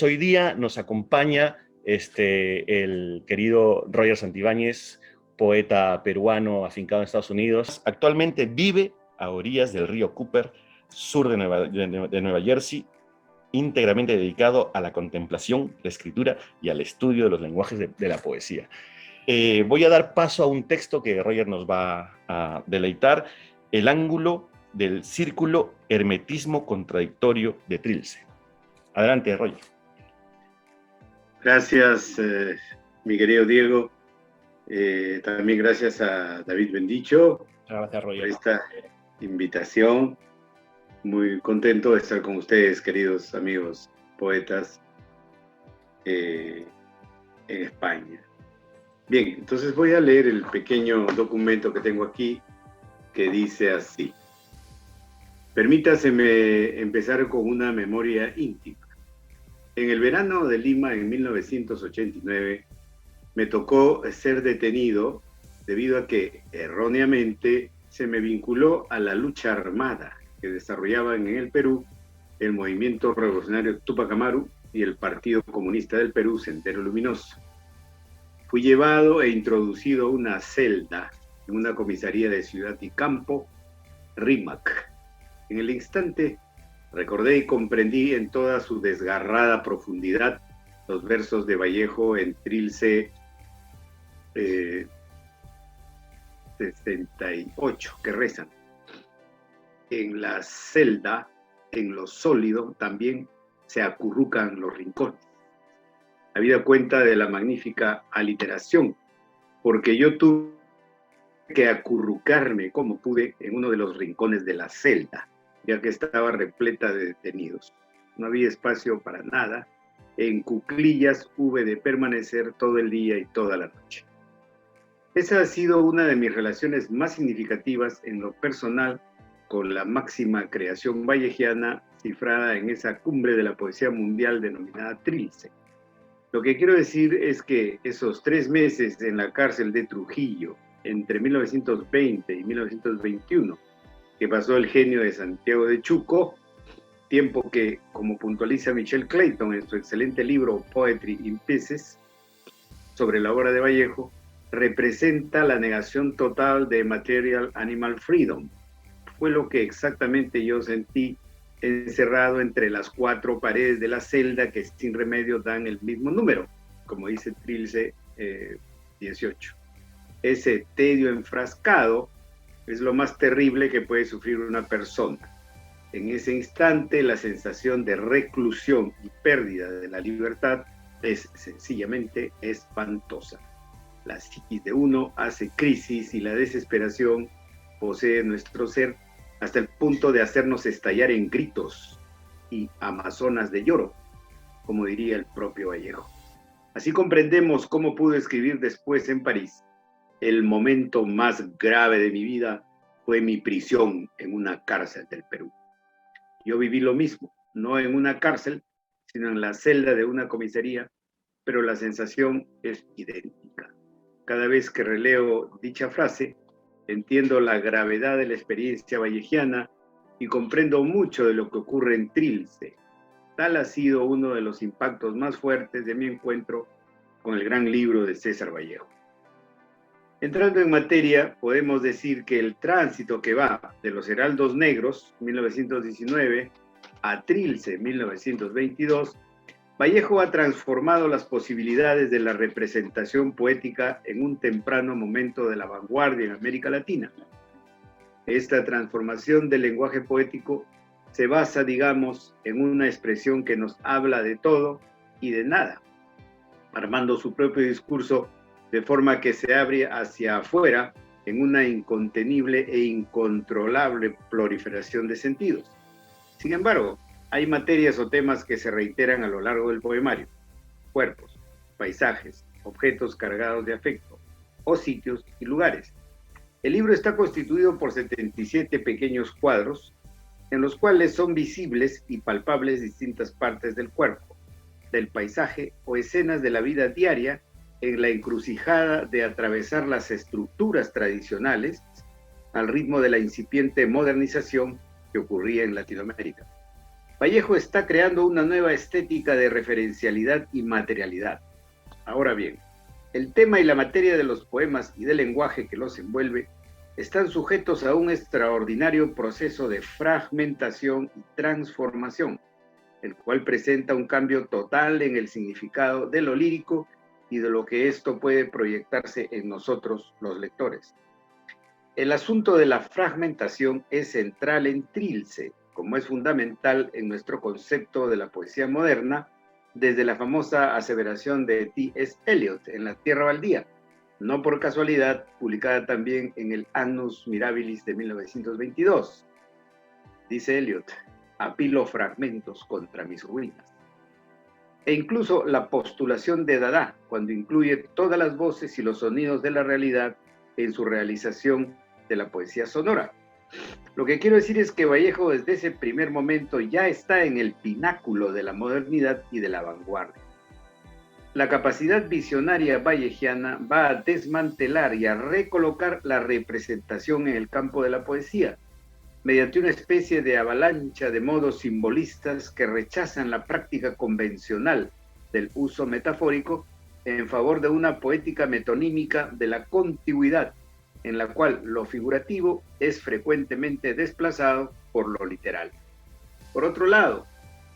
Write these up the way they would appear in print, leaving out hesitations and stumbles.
Hoy día nos acompaña el querido Roger Santibáñez, poeta peruano afincado en Estados Unidos. Actualmente vive a orillas del río Cooper, sur de Nueva Jersey, íntegramente dedicado a la contemplación, la escritura y al estudio de los lenguajes de la poesía. Voy a dar paso a un texto que Roger nos va a deleitar, El ángulo del círculo hermetismo contradictorio de Trilce. Adelante, Roger. Gracias, mi querido Diego. También gracias a David Bendicho por esta invitación. Muy contento de estar con ustedes, queridos amigos poetas en España. Bien, entonces voy a leer el pequeño documento que tengo aquí, que dice así. Permítaseme empezar con una memoria íntima. En el verano de Lima, en 1989, me tocó ser detenido debido a que erróneamente se me vinculó a la lucha armada que desarrollaban en el Perú el Movimiento Revolucionario Tupac Amaru y el Partido Comunista del Perú, Sendero Luminoso. Fui llevado e introducido a una celda en una comisaría de Ciudad y Campo, Rímac. En el instante recordé y comprendí en toda su desgarrada profundidad los versos de Vallejo en Trilce 68, que rezan. En la celda, en lo sólido, también se acurrucan los rincones. Habida cuenta de la magnífica aliteración, porque yo tuve que acurrucarme como pude en uno de los rincones de la celda, ya que estaba repleta de detenidos. No había espacio para nada. En cuclillas hube de permanecer todo el día y toda la noche. Esa ha sido una de mis relaciones más significativas en lo personal con la máxima creación vallejiana cifrada en esa cumbre de la poesía mundial denominada Trilce. Lo que quiero decir es que esos 3 meses en la cárcel de Trujillo, entre 1920 y 1921, que pasó el genio de Santiago de Chuco, tiempo que, como puntualiza Michelle Clayton en su excelente libro Poetry in Pieces, sobre la obra de Vallejo, representa la negación total de Material Animal Freedom. Fue lo que exactamente yo sentí encerrado entre las 4 paredes de la celda que sin remedio dan el mismo número, como dice Trilce 18. Ese tedio enfrascado es lo más terrible que puede sufrir una persona. En ese instante, la sensación de reclusión y pérdida de la libertad es sencillamente espantosa. La psiquis de uno hace crisis y la desesperación posee nuestro ser hasta el punto de hacernos estallar en gritos y amazonas de lloro, como diría el propio Vallejo. Así comprendemos cómo pudo escribir después en París: el momento más grave de mi vida fue mi prisión en una cárcel del Perú. Yo viví lo mismo, no en una cárcel, sino en la celda de una comisaría, pero la sensación es idéntica. Cada vez que releo dicha frase, entiendo la gravedad de la experiencia vallejiana y comprendo mucho de lo que ocurre en Trilce. Tal ha sido uno de los impactos más fuertes de mi encuentro con el gran libro de César Vallejo. Entrando en materia, podemos decir que el tránsito que va de los Heraldos Negros, 1919, a Trilce, 1922, Vallejo ha transformado las posibilidades de la representación poética en un temprano momento de la vanguardia en América Latina. Esta transformación del lenguaje poético se basa, digamos, en una expresión que nos habla de todo y de nada, armando su propio discurso de forma que se abre hacia afuera en una incontenible e incontrolable proliferación de sentidos. Sin embargo, hay materias o temas que se reiteran a lo largo del poemario: cuerpos, paisajes, objetos cargados de afecto, o sitios y lugares. El libro está constituido por 77 pequeños cuadros, en los cuales son visibles y palpables distintas partes del cuerpo, del paisaje o escenas de la vida diaria en la encrucijada de atravesar las estructuras tradicionales al ritmo de la incipiente modernización que ocurría en Latinoamérica. Vallejo está creando una nueva estética de referencialidad y materialidad. Ahora bien, el tema y la materia de los poemas y del lenguaje que los envuelve están sujetos a un extraordinario proceso de fragmentación y transformación, el cual presenta un cambio total en el significado de lo lírico y de lo que esto puede proyectarse en nosotros, los lectores. El asunto de la fragmentación es central en Trilce, como es fundamental en nuestro concepto de la poesía moderna, desde la famosa aseveración de T.S. Eliot en La Tierra Baldía, no por casualidad, publicada también en el Annus Mirabilis de 1922. Dice Eliot: apilo fragmentos contra mis ruinas. E incluso la postulación de Dada, cuando incluye todas las voces y los sonidos de la realidad en su realización de la poesía sonora. Lo que quiero decir es que Vallejo desde ese primer momento ya está en el pináculo de la modernidad y de la vanguardia. La capacidad visionaria vallejiana va a desmantelar y a recolocar la representación en el campo de la poesía, mediante una especie de avalancha de modos simbolistas que rechazan la práctica convencional del uso metafórico en favor de una poética metonímica de la contigüidad, en la cual lo figurativo es frecuentemente desplazado por lo literal. Por otro lado,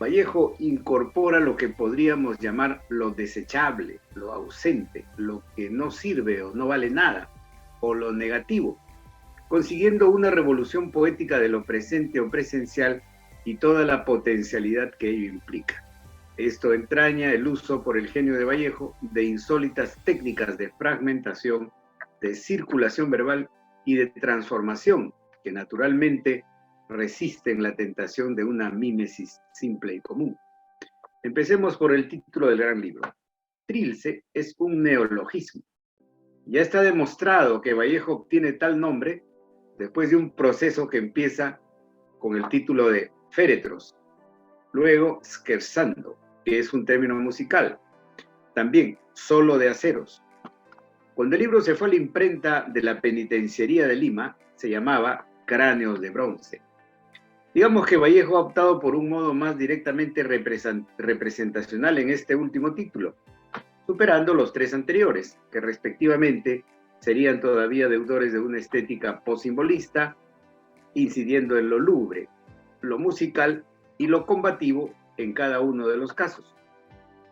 Vallejo incorpora lo que podríamos llamar lo desechable, lo ausente, lo que no sirve o no vale nada, o lo negativo, consiguiendo una revolución poética de lo presente o presencial y toda la potencialidad que ello implica. Esto entraña el uso por el genio de Vallejo de insólitas técnicas de fragmentación, de circulación verbal y de transformación, que naturalmente resisten la tentación de una mímesis simple y común. Empecemos por el título del gran libro. Trilce es un neologismo. Ya está demostrado que Vallejo obtiene tal nombre después de un proceso que empieza con el título de féretros, luego scherzando, que es un término musical, también solo de aceros. Cuando el libro se fue a la imprenta de la Penitenciaría de Lima, se llamaba Cráneos de Bronce. Digamos que Vallejo ha optado por un modo más directamente representacional en este último título, superando los tres anteriores, que respectivamente serían todavía deudores de una estética possimbolista, incidiendo en lo lúgubre, lo musical y lo combativo en cada uno de los casos.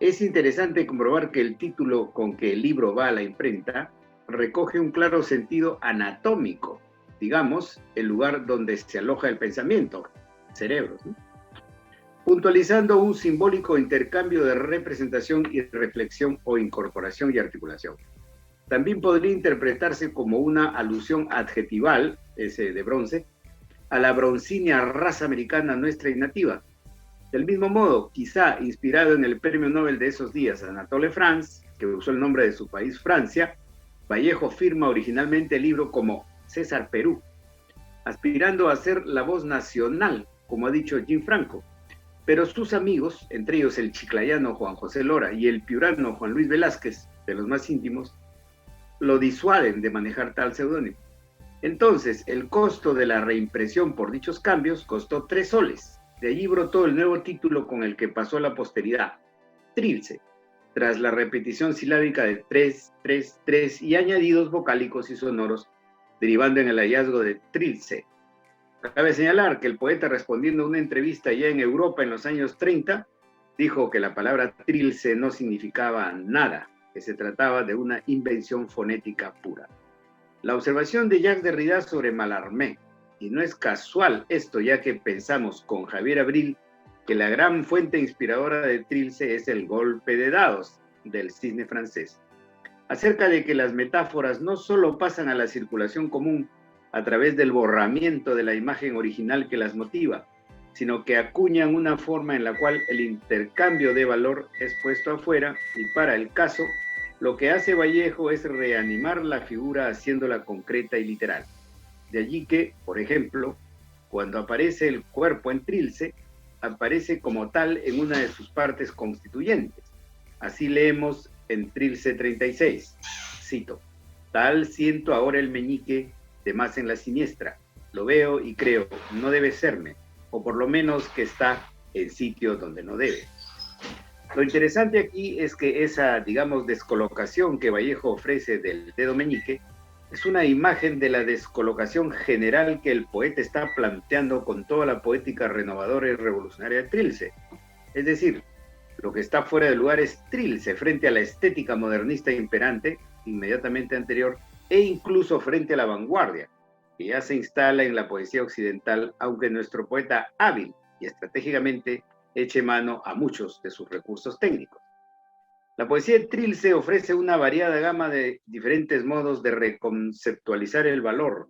Es interesante comprobar que el título con que el libro va a la imprenta recoge un claro sentido anatómico, digamos, el lugar donde se aloja el pensamiento, cerebros, ¿no? Puntualizando un simbólico intercambio de representación y reflexión o incorporación y articulación. También podría interpretarse como una alusión adjetival, ese de bronce, a la broncínea raza americana nuestra y nativa. Del mismo modo, quizá inspirado en el premio Nobel de esos días, Anatole France, que usó el nombre de su país, Francia, Vallejo firma originalmente el libro como César Perú, aspirando a ser la voz nacional, como ha dicho Jim Franco. Pero sus amigos, entre ellos el chiclayano Juan José Lora y el piurano Juan Luis Velázquez, de los más íntimos, lo disuaden de manejar tal seudónimo. Entonces, el costo de la reimpresión por dichos cambios costó 3 soles. De allí brotó el nuevo título con el que pasó a la posteridad, Trilce, tras la repetición silábica de 3, 3, 3 y añadidos vocálicos y sonoros, derivando en el hallazgo de Trilce. Cabe señalar que el poeta, respondiendo a una entrevista ya en Europa en los años 30, dijo que la palabra Trilce no significaba nada, que se trataba de una invención fonética pura. La observación de Jacques Derrida sobre Mallarmé, y no es casual esto, ya que pensamos con Javier Abril que la gran fuente inspiradora de Trilce es el golpe de dados del cisne francés, acerca de que las metáforas no solo pasan a la circulación común a través del borramiento de la imagen original que las motiva, sino que acuñan una forma en la cual el intercambio de valor es puesto afuera, y para el caso, lo que hace Vallejo es reanimar la figura haciéndola concreta y literal. De allí que, por ejemplo, cuando aparece el cuerpo en Trilce, aparece como tal en una de sus partes constituyentes. Así leemos en Trilce 36, cito: tal siento ahora el meñique de más en la siniestra, lo veo y creo, no debe serme, o por lo menos que está en sitio donde no debe. Lo interesante aquí es que esa, digamos, descolocación que Vallejo ofrece del dedo meñique es una imagen de la descolocación general que el poeta está planteando con toda la poética renovadora y revolucionaria de Trilce. Es decir, lo que está fuera de lugar es Trilce frente a la estética modernista imperante, inmediatamente anterior, e incluso frente a la vanguardia, que ya se instala en la poesía occidental, aunque nuestro poeta hábil y estratégicamente eche mano a muchos de sus recursos técnicos. La poesía de Trilce ofrece una variada gama de diferentes modos de reconceptualizar el valor,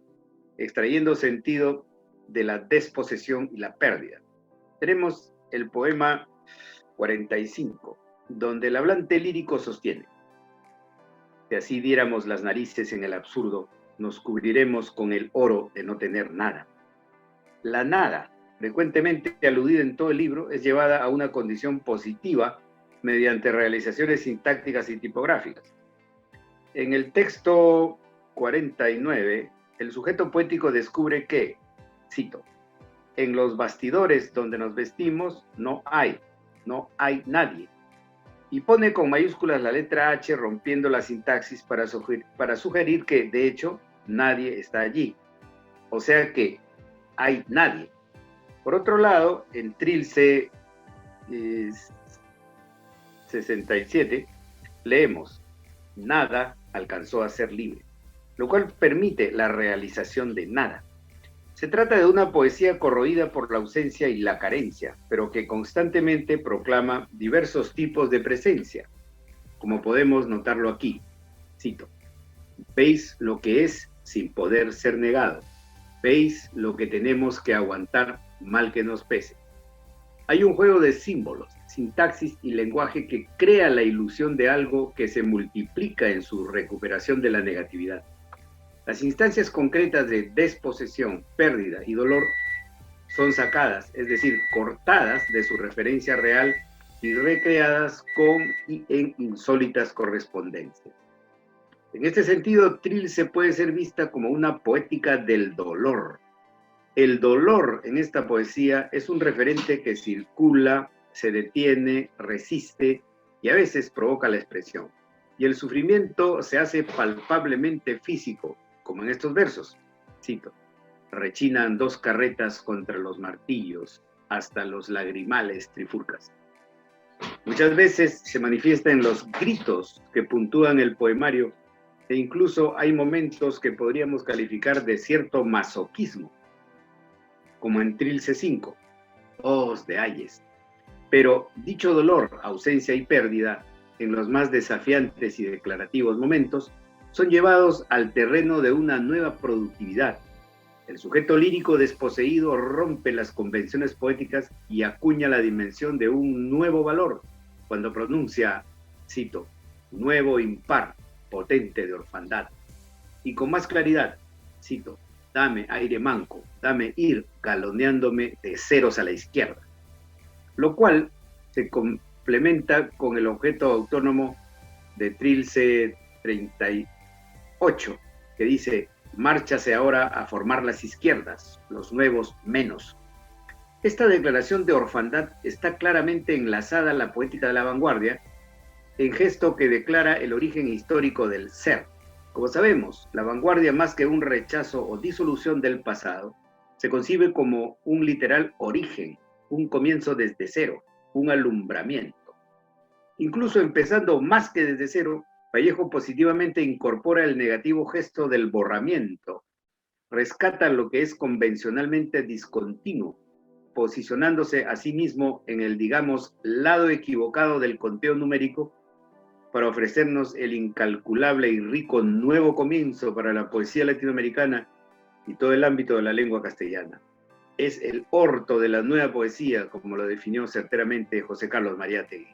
extrayendo sentido de la desposesión y la pérdida. Tenemos el poema 45, donde el hablante lírico sostiene: si así diéramos las narices en el absurdo, nos cubriremos con el oro de no tener nada. La nada, frecuentemente aludida en todo el libro, es llevada a una condición positiva mediante realizaciones sintácticas y tipográficas. En el texto 49, el sujeto poético descubre que, cito, en los bastidores donde nos vestimos no hay nadie. Y pone con mayúsculas la letra H rompiendo la sintaxis para sugerir que, de hecho, nadie está allí. O sea que hay nadie. Por otro lado, en Trilce 67, leemos: nada alcanzó a ser libre, lo cual permite la realización de nada. Se trata de una poesía corroída por la ausencia y la carencia, pero que constantemente proclama diversos tipos de presencia, como podemos notarlo aquí. Cito: veis lo que es sin poder ser negado, veis lo que tenemos que aguantar mal que nos pese. Hay un juego de símbolos, sintaxis y lenguaje que crea la ilusión de algo que se multiplica en su recuperación de la negatividad. Las instancias concretas de desposesión, pérdida y dolor son sacadas, es decir, cortadas de su referencia real y recreadas con y en insólitas correspondencias. En este sentido, Trilce puede ser vista como una poética del dolor. El dolor en esta poesía es un referente que circula, se detiene, resiste y a veces provoca la expresión. Y el sufrimiento se hace palpablemente físico, como en estos versos. Cito: rechinan dos carretas contra los martillos, hasta los lagrimales trifurcas. Muchas veces se manifiesta en los gritos que puntúan el poemario, e incluso hay momentos que podríamos calificar de cierto masoquismo, como en Trilce 5, Ojos de Ayes. Pero dicho dolor, ausencia y pérdida, en los más desafiantes y declarativos momentos, son llevados al terreno de una nueva productividad. El sujeto lírico desposeído rompe las convenciones poéticas y acuña la dimensión de un nuevo valor, cuando pronuncia, cito, nuevo impar, potente de orfandad. Y con más claridad, cito, dame aire manco, dame ir galoneándome de ceros a la izquierda. Lo cual se complementa con el objeto autónomo de Trilce 38, que dice: márchase ahora a formar las izquierdas, los nuevos menos. Esta declaración de orfandad está claramente enlazada a la poética de la vanguardia, en gesto que declara el origen histórico del ser. Como sabemos, la vanguardia, más que un rechazo o disolución del pasado, se concibe como un literal origen, un comienzo desde cero, un alumbramiento. Incluso empezando más que desde cero, Vallejo positivamente incorpora el negativo gesto del borramiento, rescata lo que es convencionalmente discontinuo, posicionándose a sí mismo en el, digamos, lado equivocado del conteo numérico para ofrecernos el incalculable y rico nuevo comienzo para la poesía latinoamericana y todo el ámbito de la lengua castellana. Es el orto de la nueva poesía, como lo definió certeramente José Carlos Mariátegui.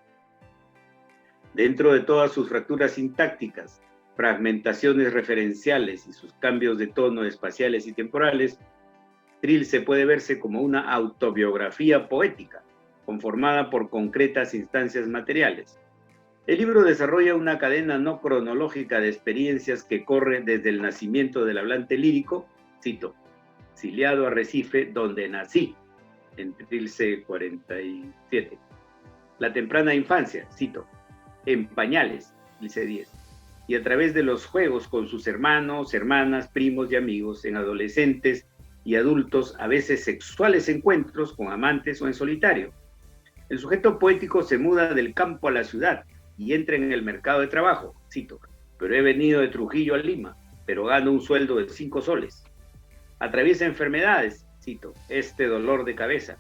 Dentro de todas sus fracturas sintácticas, fragmentaciones referenciales y sus cambios de tono espaciales y temporales, Trilce puede verse como una autobiografía poética, conformada por concretas instancias materiales. El libro desarrolla una cadena no cronológica de experiencias que corre desde el nacimiento del hablante lírico, cito, exiliado a Recife, donde nací, en Trilce 47. La temprana infancia, cito, en pañales, Trilce 10. Y a través de los juegos con sus hermanos, hermanas, primos y amigos, en adolescentes y adultos, a veces sexuales encuentros con amantes o en solitario. El sujeto poético se muda del campo a la ciudad y entra en el mercado de trabajo, cito, pero he venido de Trujillo a Lima, pero gano un sueldo de 5 soles. Atraviesa enfermedades, cito, este dolor de cabeza,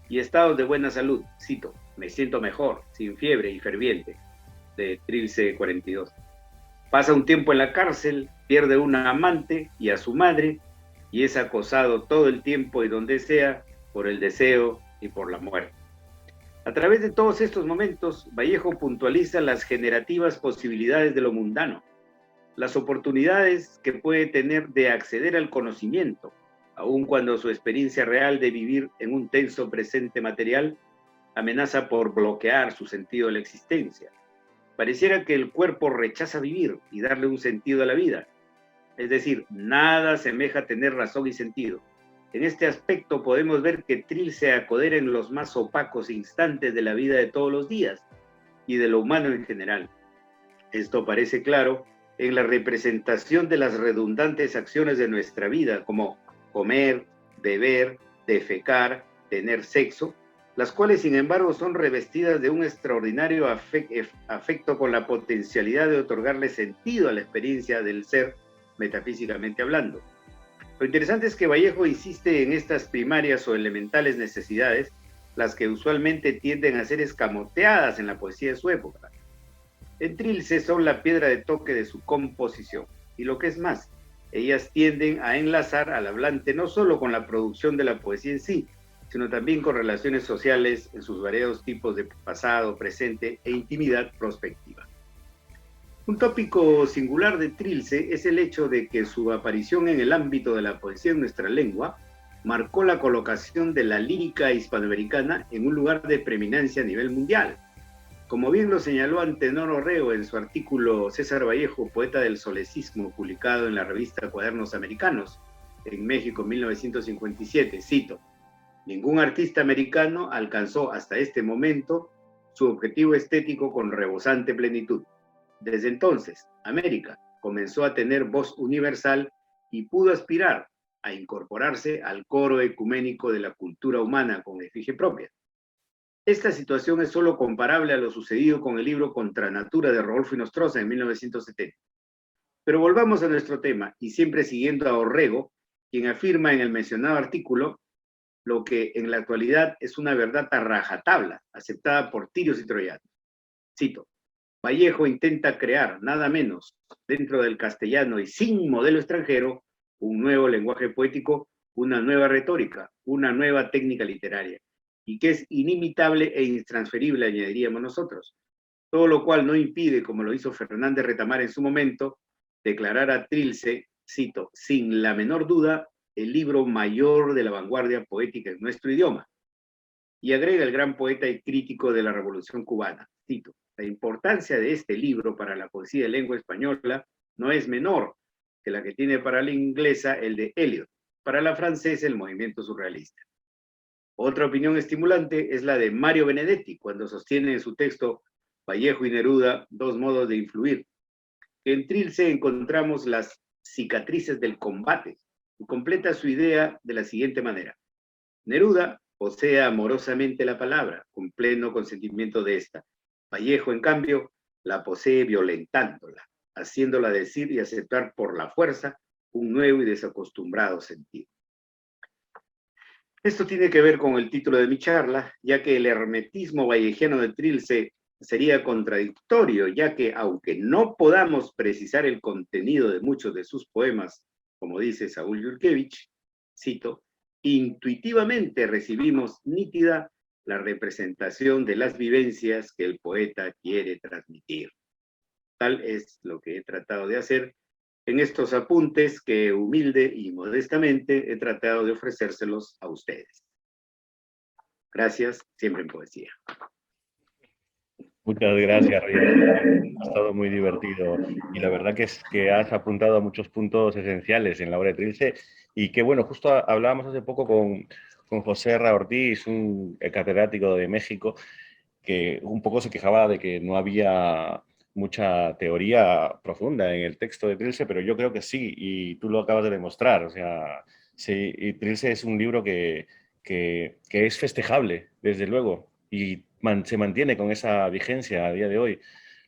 y estados de buena salud, cito, me siento mejor, sin fiebre y ferviente, de Trilce 42. Pasa un tiempo en la cárcel, pierde una amante y a su madre, y es acosado todo el tiempo y donde sea por el deseo y por la muerte. A través de todos estos momentos, Vallejo puntualiza las generativas posibilidades de lo mundano, las oportunidades que puede tener de acceder al conocimiento, aun cuando su experiencia real de vivir en un tenso presente material amenaza por bloquear su sentido de la existencia. Pareciera que el cuerpo rechaza vivir y darle un sentido a la vida. Es decir, nada asemeja a tener razón y sentido. En este aspecto podemos ver que Trilce se acodera en los más opacos instantes de la vida de todos los días y de lo humano en general. Esto parece claro en la representación de las redundantes acciones de nuestra vida, como comer, beber, defecar, tener sexo, las cuales sin embargo son revestidas de un extraordinario afecto con la potencialidad de otorgarle sentido a la experiencia del ser metafísicamente hablando. Lo interesante es que Vallejo insiste en estas primarias o elementales necesidades, las que usualmente tienden a ser escamoteadas en la poesía de su época. En Trilce son la piedra de toque de su composición, y lo que es más, ellas tienden a enlazar al hablante no solo con la producción de la poesía en sí, sino también con relaciones sociales en sus variados tipos de pasado, presente e intimidad prospectiva. Un tópico singular de Trilce es el hecho de que su aparición en el ámbito de la poesía en nuestra lengua marcó la colocación de la lírica hispanoamericana en un lugar de preeminencia a nivel mundial. Como bien lo señaló Antenor Orrego en su artículo César Vallejo, poeta del solecismo, publicado en la revista Cuadernos Americanos, en México en 1957, cito, ningún artista americano alcanzó hasta este momento su objetivo estético con rebosante plenitud. Desde entonces, América comenzó a tener voz universal y pudo aspirar a incorporarse al coro ecuménico de la cultura humana con efigie propia. Esta situación es solo comparable a lo sucedido con el libro Contra Natura de Rodolfo Inostroza en 1970. Pero volvamos a nuestro tema, y siempre siguiendo a Orrego, quien afirma en el mencionado artículo lo que en la actualidad es una verdad a rajatabla, aceptada por tirios y troyanos. Cito, Vallejo intenta crear, nada menos, dentro del castellano y sin modelo extranjero, un nuevo lenguaje poético, una nueva retórica, una nueva técnica literaria, y que es inimitable e intransferible, añadiríamos nosotros. Todo lo cual no impide, como lo hizo Fernández Retamar en su momento, declarar a Trilce, cito, sin la menor duda, el libro mayor de la vanguardia poética en nuestro idioma. Y agrega el gran poeta y crítico de la Revolución Cubana, cito, la importancia de este libro para la poesía de lengua española no es menor que la que tiene para la inglesa el de Eliot, para la francesa el movimiento surrealista. Otra opinión estimulante es la de Mario Benedetti, cuando sostiene en su texto Vallejo y Neruda, dos modos de influir. En Trilce encontramos las cicatrices del combate, y completa su idea de la siguiente manera. Neruda posee amorosamente la palabra, con pleno consentimiento de esta. Vallejo, en cambio, la posee violentándola, haciéndola decir y aceptar por la fuerza un nuevo y desacostumbrado sentido. Esto tiene que ver con el título de mi charla, ya que el hermetismo vallejiano de Trilce sería contradictorio, ya que aunque no podamos precisar el contenido de muchos de sus poemas, como dice Saúl Yurkevich, cito, intuitivamente recibimos nítida la representación de las vivencias que el poeta quiere transmitir. Tal es lo que he tratado de hacer en estos apuntes que humilde y modestamente he tratado de ofrecérselos a ustedes. Gracias, siempre en poesía. Muchas gracias, Riel. Ha estado muy divertido y la verdad que es que has apuntado a muchos puntos esenciales en la obra de Trilce y que, bueno, justo hablábamos hace poco con José R. Ortiz, un catedrático de México, que un poco se quejaba de que no había mucha teoría profunda en el texto de Trilce, pero yo creo que sí, y tú lo acabas de demostrar. O sea, sí, y Trilce es un libro que es festejable, desde luego, y se mantiene con esa vigencia a día de hoy.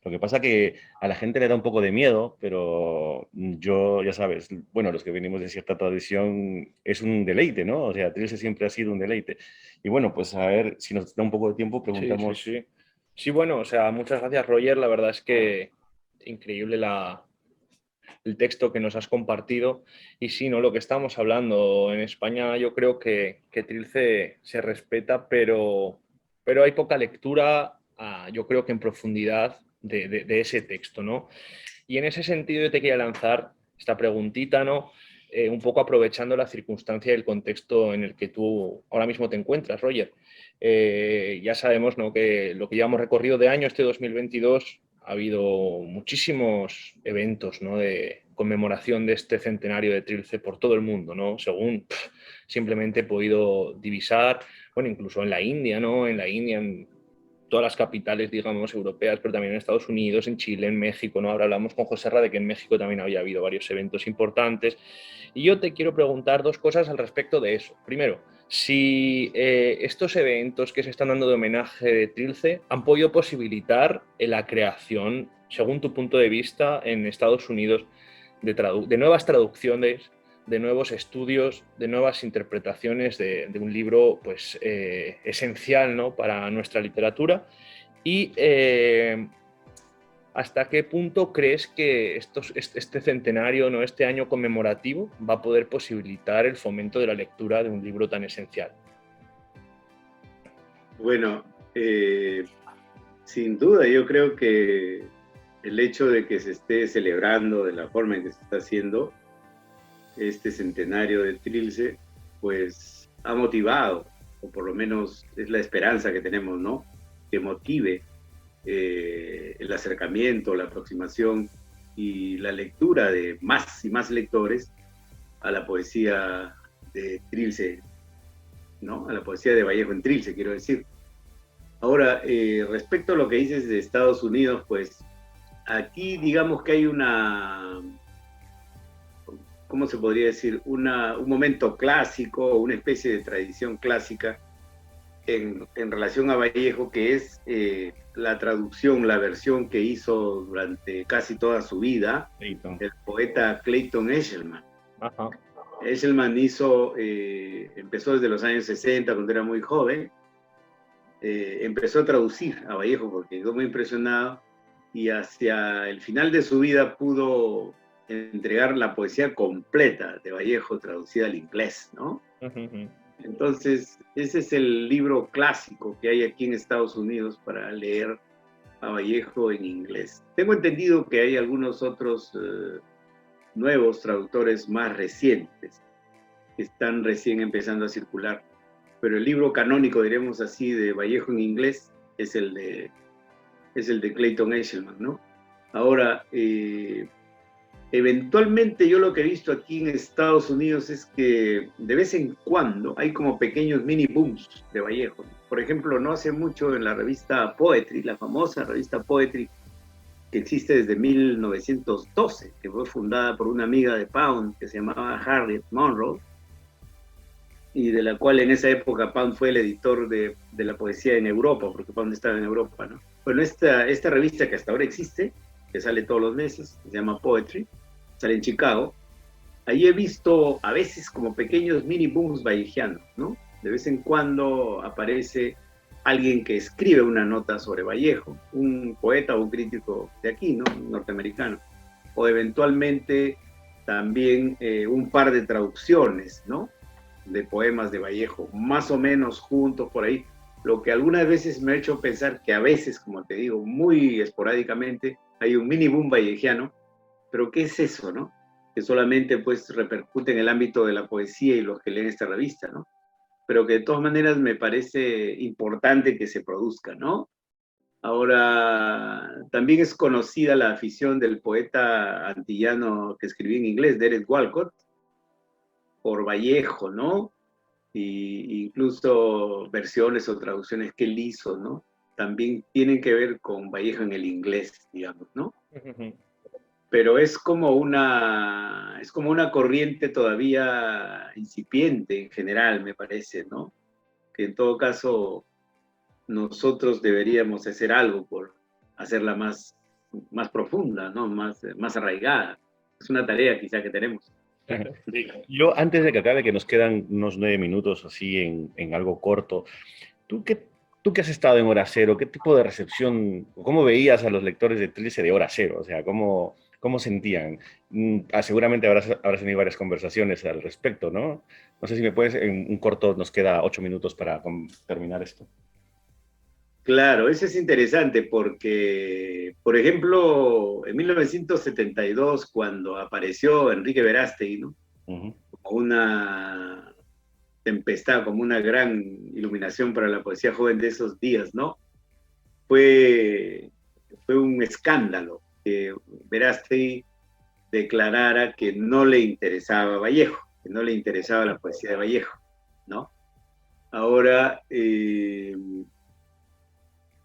Lo que pasa que a la gente le da un poco de miedo, pero yo, ya sabes, bueno, los que venimos de cierta tradición, es un deleite, ¿no? O sea, Trilce siempre ha sido un deleite. Y bueno, pues a ver, si nos da un poco de tiempo, Sí, sí, preguntamos. sí. Sí, bueno, o sea, muchas gracias, Roger. La verdad es que increíble el texto que nos has compartido. Y sí, ¿no? Lo que estamos hablando en España, yo creo que Trilce se respeta, pero hay poca lectura, yo creo que en profundidad de ese texto, ¿no? Y en ese sentido yo te quería lanzar esta preguntita, ¿no? Un poco aprovechando la circunstancia y el contexto en el que tú ahora mismo te encuentras, Roger. Ya sabemos, ¿no?, que lo que llevamos recorrido de año, este 2022, ha habido muchísimos eventos, ¿no?, de conmemoración de este centenario de Trilce por todo el mundo, ¿no? Según simplemente he podido divisar, bueno, incluso en la India, ¿no? En la India, en todas las capitales, digamos, europeas, pero también en Estados Unidos, en Chile, en México, ¿no? Ahora hablamos con José Ra de que en México también había habido varios eventos importantes. Y yo te quiero preguntar dos cosas al respecto de eso. Primero, si estos eventos que se están dando de homenaje de Trilce han podido posibilitar la creación, según tu punto de vista, en Estados Unidos, de nuevas traducciones, de nuevos estudios, de nuevas interpretaciones de un libro pues, esencial, ¿no?, para nuestra literatura. Y ¿hasta qué punto crees que este centenario, ¿no?, este año conmemorativo, va a poder posibilitar el fomento de la lectura de un libro tan esencial? Bueno, sin duda yo creo que el hecho de que se esté celebrando de la forma en que se está haciendo este centenario de Trilce, pues ha motivado, o por lo menos es la esperanza que tenemos, ¿no? Que motive el acercamiento, la aproximación y la lectura de más y más lectores a la poesía de Trilce, ¿no? A la poesía de Vallejo en Trilce, quiero decir. Ahora, respecto a lo que dices de Estados Unidos, pues aquí digamos que hay una, ¿cómo se podría decir? Un momento clásico, una especie de tradición clásica en relación a Vallejo, que es la traducción, la versión que hizo durante casi toda su vida Clayton. el poeta Clayton Eshelman. Ajá. Eshelman empezó desde los años 60, cuando era muy joven, empezó a traducir a Vallejo porque quedó muy impresionado y hacia el final de su vida pudo entregar la poesía completa de Vallejo traducida al inglés, ¿no? Uh-huh. Entonces, ese es el libro clásico que hay aquí en Estados Unidos para leer a Vallejo en inglés. Tengo entendido que hay algunos otros nuevos traductores más recientes que están recién empezando a circular, pero el libro canónico, diremos así, de Vallejo en inglés es el de Clayton Eshelman, ¿no? Ahora, eventualmente yo lo que he visto aquí en Estados Unidos es que de vez en cuando hay como pequeños mini booms de Vallejo. Por ejemplo, no hace mucho en la revista Poetry, la famosa revista Poetry, que existe desde 1912, que fue fundada por una amiga de Pound que se llamaba Harriet Monroe, y de la cual en esa época Pound fue el editor de la poesía en Europa, porque Pound estaba en Europa, ¿no? Bueno, esta revista que hasta ahora existe, que sale todos los meses, que se llama Poetry, sale en Chicago. Ahí he visto a veces como pequeños mini booms vallejianos, ¿no? De vez en cuando aparece alguien que escribe una nota sobre Vallejo, un poeta o un crítico de aquí, ¿no? Un norteamericano. O eventualmente también un par de traducciones, ¿no? De poemas de Vallejo, más o menos juntos por ahí, lo que algunas veces me ha hecho pensar que a veces, como te digo, muy esporádicamente, hay un mini boom vallejiano, pero ¿qué es eso, no? Que solamente pues repercute en el ámbito de la poesía y los que leen esta revista, ¿no? Pero que de todas maneras me parece importante que se produzca, ¿no? Ahora, también es conocida la afición del poeta antillano que escribía en inglés, Derek Walcott, por Vallejo, ¿no? y incluso versiones o traducciones que él hizo, ¿no? También tienen que ver con Vallejo en el inglés, digamos, ¿no? Pero es como una corriente todavía incipiente en general, me parece, ¿no? Que en todo caso nosotros deberíamos hacer algo por hacerla más profunda, ¿no? Más arraigada. Es una tarea quizá que tenemos. Sí. Yo, antes de que acabe, que nos quedan unos 9 minutos así en algo corto, ¿tú que has estado en Hora Cero, qué tipo de recepción, cómo veías a los lectores de Trilce de Hora Cero? O sea, ¿cómo sentían? Seguramente habrás tenido varias conversaciones al respecto, ¿no? No sé si me puedes, en un corto, nos queda 8 minutos para terminar esto. Claro, eso es interesante porque, por ejemplo, en 1972, cuando apareció Enrique Verástegui, ¿no? Uh-huh. Como una tempestad, como una gran iluminación para la poesía joven de esos días, ¿no? Fue un escándalo que Verástegui declarara que no le interesaba Vallejo, que no le interesaba la poesía de Vallejo, ¿no? Ahora,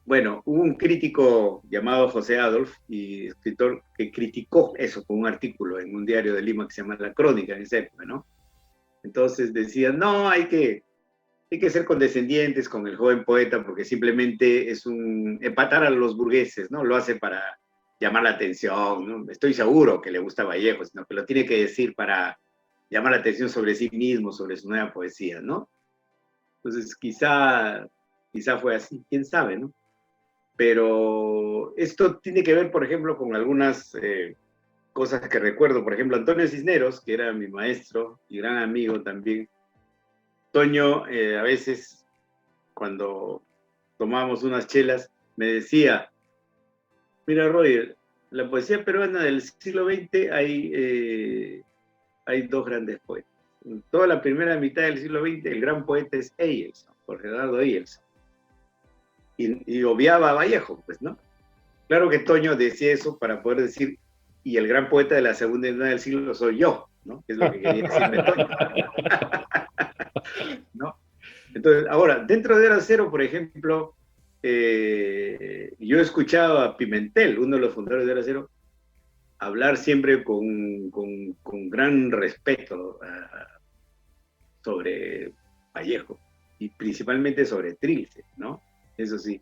bueno, hubo un crítico llamado José Adolf, y escritor, que criticó eso con un artículo en un diario de Lima que se llama La Crónica en esa época, ¿no? Entonces decían, no, hay que ser condescendientes con el joven poeta porque simplemente es un empatar a los burgueses, ¿no? Lo hace para llamar la atención, ¿no? Estoy seguro que le gusta Vallejo, sino que lo tiene que decir para llamar la atención sobre sí mismo, sobre su nueva poesía, ¿no? Entonces quizá fue así, quién sabe, ¿no? Pero esto tiene que ver, por ejemplo, con algunas cosas que recuerdo. Por ejemplo, Antonio Cisneros, que era mi maestro y gran amigo también. Toño, a veces, cuando tomábamos unas chelas, me decía, mira, Roger, la poesía peruana del siglo XX hay dos grandes poetas. En toda la primera mitad del siglo XX, el gran poeta es Eyelson, Jorge Eduardo Eyelson. Y obviaba a Vallejo, pues, ¿no? Claro que Toño decía eso para poder decir, y el gran poeta de la segunda mitad del siglo soy yo, ¿no? Que es lo que quería decirme Toño. ¿No? Entonces, ahora, dentro de Hora Cero, por ejemplo, yo he escuchado a Pimentel, uno de los fundadores de Hora Cero, hablar siempre con gran respeto sobre Vallejo, y principalmente sobre Trilce, ¿no? Eso sí.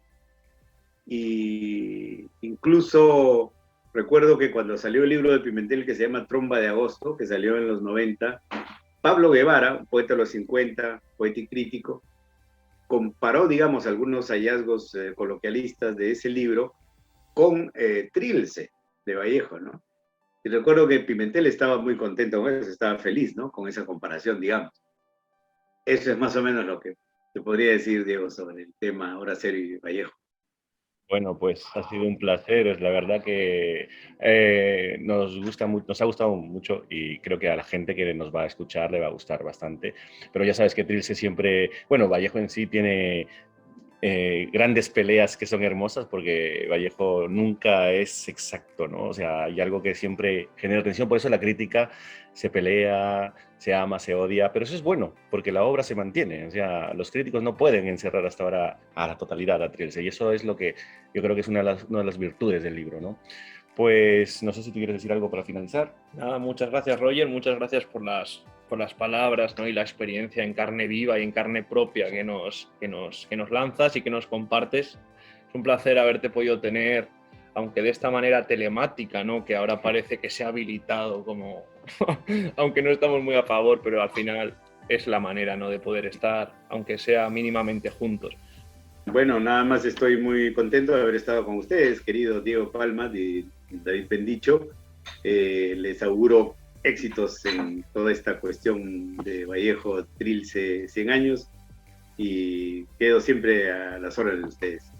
Y incluso recuerdo que cuando salió el libro de Pimentel que se llama Tromba de Agosto, que salió en los 90, Pablo Guevara, un poeta de los 50, poeta y crítico, comparó, digamos, algunos hallazgos coloquialistas de ese libro con Trilce de Vallejo, ¿no? Y recuerdo que Pimentel estaba muy contento con eso, estaba feliz, ¿no? Con esa comparación, digamos. Eso es más o menos lo que te podría decir, Diego, sobre el tema Hora Cero y Vallejo. Bueno, pues ha sido un placer. Es la verdad que nos ha gustado mucho y creo que a la gente que nos va a escuchar le va a gustar bastante. Pero ya sabes que Trilce siempre, bueno, Vallejo en sí tiene grandes peleas que son hermosas porque Vallejo nunca es exacto, ¿no? O sea, hay algo que siempre genera tensión, por eso la crítica se pelea, se ama, se odia, pero eso es bueno, porque la obra se mantiene, o sea, los críticos no pueden encerrar hasta ahora a la totalidad a Trilce, y eso es lo que yo creo que es una de las virtudes del libro, ¿no? Pues no sé si tú quieres decir algo para finalizar. Nada, muchas gracias, Roger, muchas gracias por las palabras, ¿no? Y la experiencia en carne viva y en carne propia que nos lanzas y que nos compartes. Es un placer haberte podido tener, aunque de esta manera telemática, ¿no? Que ahora parece que se ha habilitado como, aunque no estamos muy a favor, pero al final es la manera, ¿no? De poder estar, aunque sea mínimamente juntos. Bueno, nada más estoy muy contento de haber estado con ustedes, querido Diego Palma y David Bendicho. Les auguro éxitos en toda esta cuestión de Vallejo Trilce 100 años y quedo siempre a las órdenes de ustedes.